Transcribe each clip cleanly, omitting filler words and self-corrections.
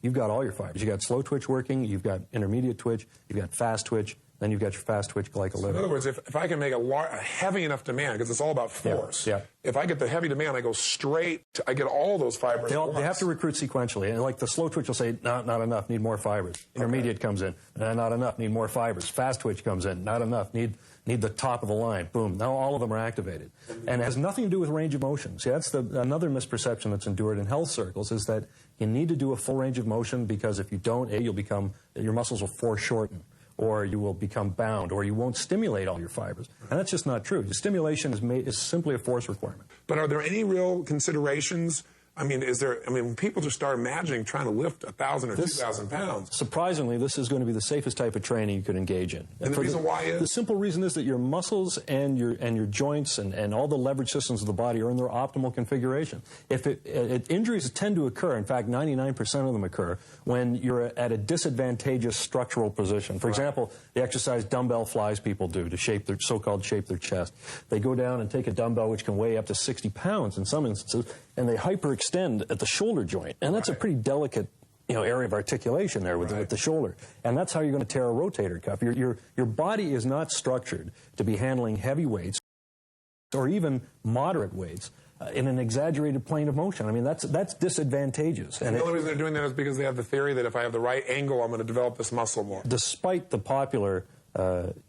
you've got all your fibers. You've got slow twitch working, you've got intermediate twitch, you've got fast twitch, then you've got your fast twitch glycolytic. So in other words, if I can make a heavy enough demand, because it's all about force, if I get the heavy demand, I go straight, I get all those fibers. They have to recruit sequentially. And like the slow twitch will say, not enough, need more fibers. Intermediate comes in, not enough, need more fibers. Fast twitch comes in, not enough, need the top of the line. Boom. Now all of them are activated. And it has nothing to do with range of motion. See, that's another misperception that's endured in health circles, is that you need to do a full range of motion, because if you don't, your muscles will foreshorten, or you will become bound, or you won't stimulate all your fibers. And that's just not true. The stimulation is simply a force requirement. But are there any real considerations? I mean, when people just start imagining trying to lift 1,000 or 2,000 pounds. Surprisingly, this is going to be the safest type of training you could engage in. And the reason why is? The simple reason is that your muscles and your joints and all the leverage systems of the body are in their optimal configuration. Injuries tend to occur, in fact, 99% of them occur, when you're at a disadvantageous structural position. For example, the exercise dumbbell flies people do to shape their chest. They go down and take a dumbbell which can weigh up to 60 pounds in some instances, and they hyperextend at the shoulder joint, and that's a pretty delicate area of articulation there with the shoulder, and that's how you're going to tear a rotator cuff. Your body is not structured to be handling heavy weights or even moderate weights in an exaggerated plane of motion. I mean, that's disadvantageous. And the only reason they're doing that is because they have the theory that if I have the right angle, I'm going to develop this muscle more. Despite the popular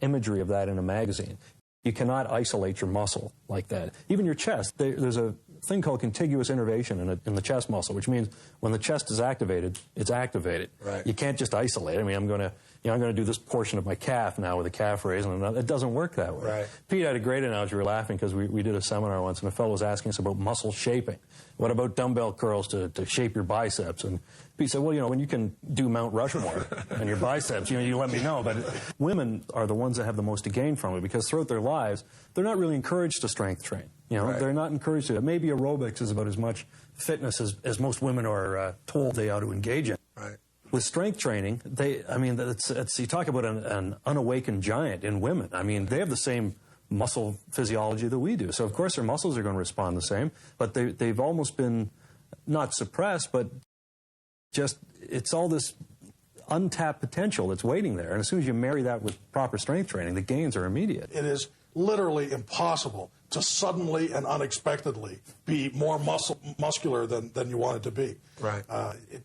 imagery of that in a magazine, you cannot isolate your muscle like that. Even your chest, there's a thing called contiguous innervation in the chest muscle, which means when the chest is activated, it's activated. Right. You can't just isolate. I mean, I'm going to do this portion of my calf now with a calf raise, and it doesn't work that way. Right. Pete had a great analogy. We were laughing because we did a seminar once, and a fellow was asking us about muscle shaping. What about dumbbell curls to shape your biceps? And Pete said, well, when you can do Mount Rushmore and your biceps, you let me know. But women are the ones that have the most to gain from it, because throughout their lives, they're not really encouraged to strength train. They're not encouraged to. Maybe aerobics is about as much fitness as most women are told they ought to engage in. Right. With strength training, you talk about an unawakened giant in women. I mean, they have the same muscle physiology that we do. So, of course, their muscles are going to respond the same, but they've almost been not suppressed, but it's all this untapped potential that's waiting there. And as soon as you marry that with proper strength training, the gains are immediate. It is literally impossible to suddenly and unexpectedly be more muscular than you want it to be. Right.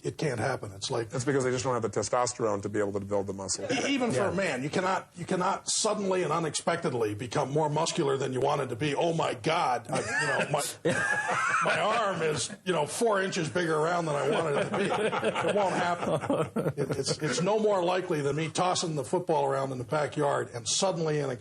It can't happen. It's like that's because they just don't have the testosterone to be able to build the muscle. Even for a man, you cannot suddenly and unexpectedly become more muscular than you wanted to be. Oh my God! My arm is 4 inches bigger around than I wanted it to be. It won't happen. It's no more likely than me tossing the football around in the backyard and suddenly and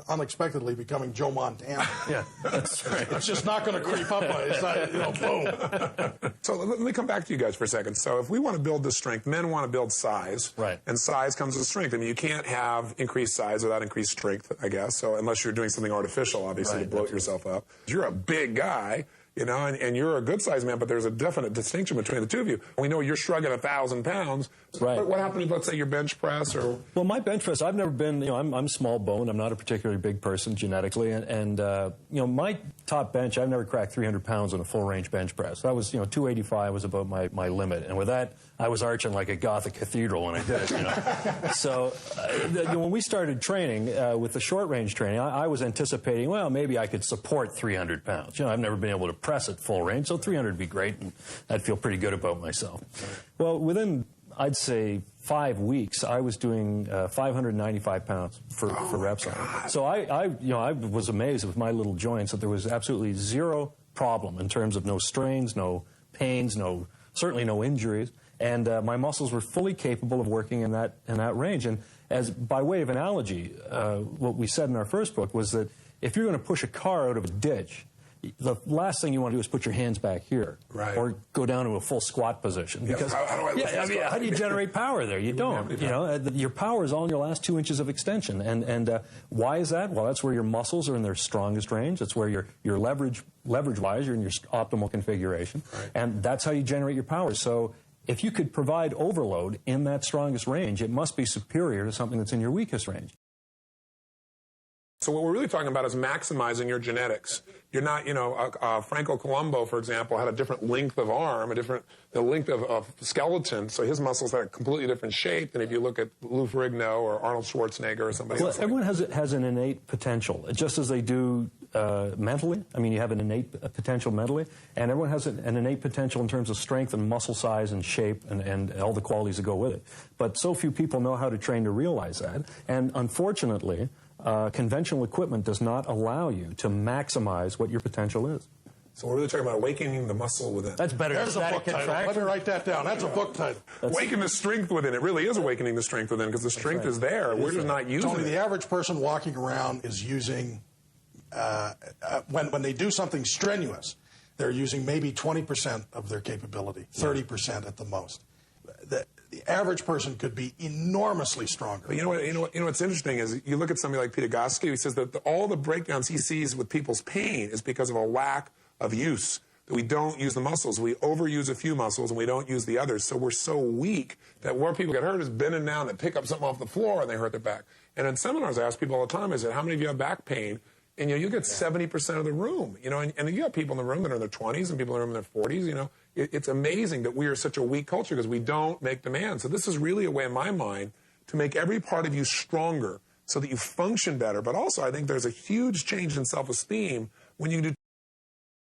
unexpectedly becoming Joe Montana. Yeah, that's right. It's just not going to creep up on it. It's not, boom. So let me come back to you guys for a second. So if we want to build this strength, men want to build size. Right. And size comes with strength. I mean, you can't have increased size without increased strength, I guess. So unless you're doing something artificial, obviously, to bloat yourself up. You're a big guy. And you're a good-sized man, but there's a definite distinction between the two of you. We know you're shrugging 1,000 pounds. Right. But what happened if, let's say, your bench press or... Well, my bench press, I've never been, I'm small boned. I'm not a particularly big person genetically. And my top bench, I've never cracked 300 pounds on a full-range bench press. That was, 285 was about my limit. And with that, I was arching like a Gothic cathedral when I did it, So when we started training with the short-range training, I was anticipating, well, maybe I could support 300 pounds. I've never been able to press at full range, so 300 would be great, and I'd feel pretty good about myself. Well, within, I'd say, 5 weeks, I was doing 595 pounds for reps on it. So I was amazed with my little joints that there was absolutely zero problem in terms of no strains, no pains, certainly no injuries, and my muscles were fully capable of working in that range. And as by way of analogy, what we said in our first book was that if you're going to push a car out of a ditch, the last thing you want to do is put your hands back here, right, or go down to a full squat position. Because how do you generate power there? You don't. Your power is all in your last 2 inches of extension. And why is that? Well, that's where your muscles are in their strongest range. That's where your leverage-wise, you're in your optimal configuration, right, and that's how you generate your power. So if you could provide overload in that strongest range, it must be superior to something that's in your weakest range. So what we're really talking about is maximizing your genetics. You're not, Franco Colombo, for example, had a different length of arm, the length of skeleton, so his muscles had a completely different shape than if you look at Lou Ferrigno or Arnold Schwarzenegger or somebody else. Everyone has an innate potential, just as they do mentally. I mean, you have an innate potential mentally, and everyone has an innate potential in terms of strength and muscle size and shape and all the qualities that go with it. But so few people know how to train to realize that, and unfortunately, conventional equipment does not allow you to maximize what your potential is. So we're really talking about awakening the muscle within. That's better. There's a book title. Let me write that down. That's a book title. Awaken the strength within. It really is awakening the strength within because the strength is there. We're just not using it. The average person walking around is using, when they do something strenuous, they're using maybe 20% of their capability, 30% at the most. The average person could be enormously stronger. But you know what's interesting is you look at somebody like Peter Goski, he says that all the breakdowns he sees with people's pain is because of a lack of use. That we don't use the muscles. We overuse a few muscles and we don't use the others. So we're so weak that where people get hurt is bending down and pick up something off the floor and they hurt their back. And in seminars I ask people all the time, I said, how many of you have back pain? And you get 70% of the room, and you got people in the room that are in their 20s and people in the room in their 40s, It's amazing that we are such a weak culture because we don't make demands. So this is really a way, in my mind, to make every part of you stronger so that you function better. But also, I think there's a huge change in self-esteem when you do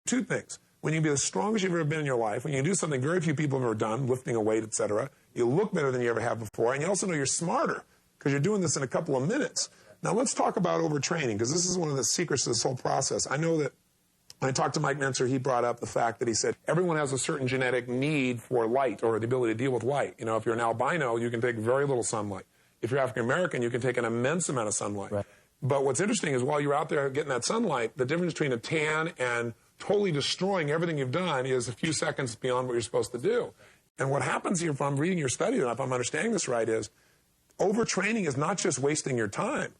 two things. When you be the strongest you've ever been in your life, when you do something very few people have ever done, lifting a weight, etc., you look better than you ever have before, and you also know you're smarter because you're doing this in a couple of minutes. Now, let's talk about overtraining, because this is one of the secrets of this whole process. I know that when I talked to Mike Mentzer, he brought up the fact that he said everyone has a certain genetic need for light or the ability to deal with light. If you're an albino, you can take very little sunlight. If you're African American, you can take an immense amount of sunlight. Right. But what's interesting is while you're out there getting that sunlight, the difference between a tan and totally destroying everything you've done is a few seconds beyond what you're supposed to do. And what happens here, if I'm reading your study and if I'm understanding this right, is overtraining is not just wasting your time.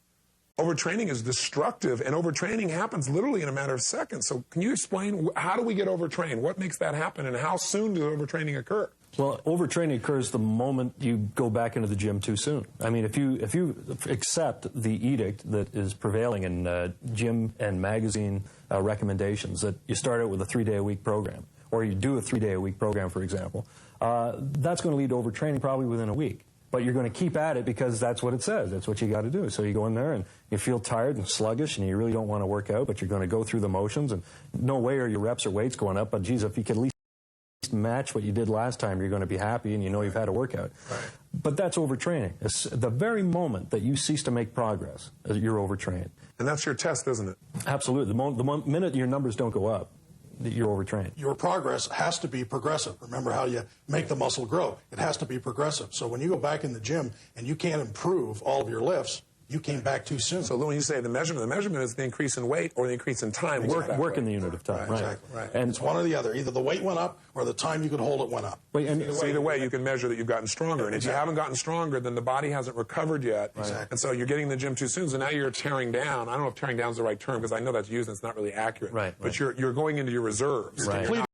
Overtraining is destructive, and overtraining happens literally in a matter of seconds. So can you explain, how do we get overtrained? What makes that happen, and how soon does overtraining occur? Well, overtraining occurs the moment you go back into the gym too soon. I mean, if you accept the edict that is prevailing in gym and magazine recommendations, that you start out with a 3-day-a-week program, or you do a 3-day-a-week program, for example, that's going to lead to overtraining probably within a week. But you're going to keep at it because that's what it says. That's what you got to do. So you go in there and you feel tired and sluggish and you really don't want to work out, but you're going to go through the motions, and no way are your reps or weights going up. But geez, if you can at least match what you did last time, you're going to be happy and you know you've had a workout. Right. But that's overtraining. It's the very moment that you cease to make progress, you're overtrained. And that's your test, isn't it? Absolutely. The minute your numbers don't go up, you're overtrained. Your progress has to be progressive. Remember how you make the muscle grow. It has to be progressive. So when you go back in the gym and you can't improve all of your lifts, you came back too soon. So when you say the measurement is the increase in weight or the increase in time. Exactly. Work in the unit of time. Right. Exactly. Right. And it's one or the other. Either the weight went up or the time you could hold it went up. So either way, you can measure that you've gotten stronger. And if you haven't gotten stronger, then the body hasn't recovered yet. Exactly. And so you're getting in the gym too soon. So now you're tearing down. I don't know if tearing down is the right term because I know that's used and it's not really accurate. Right. But you're going into your reserves. Right.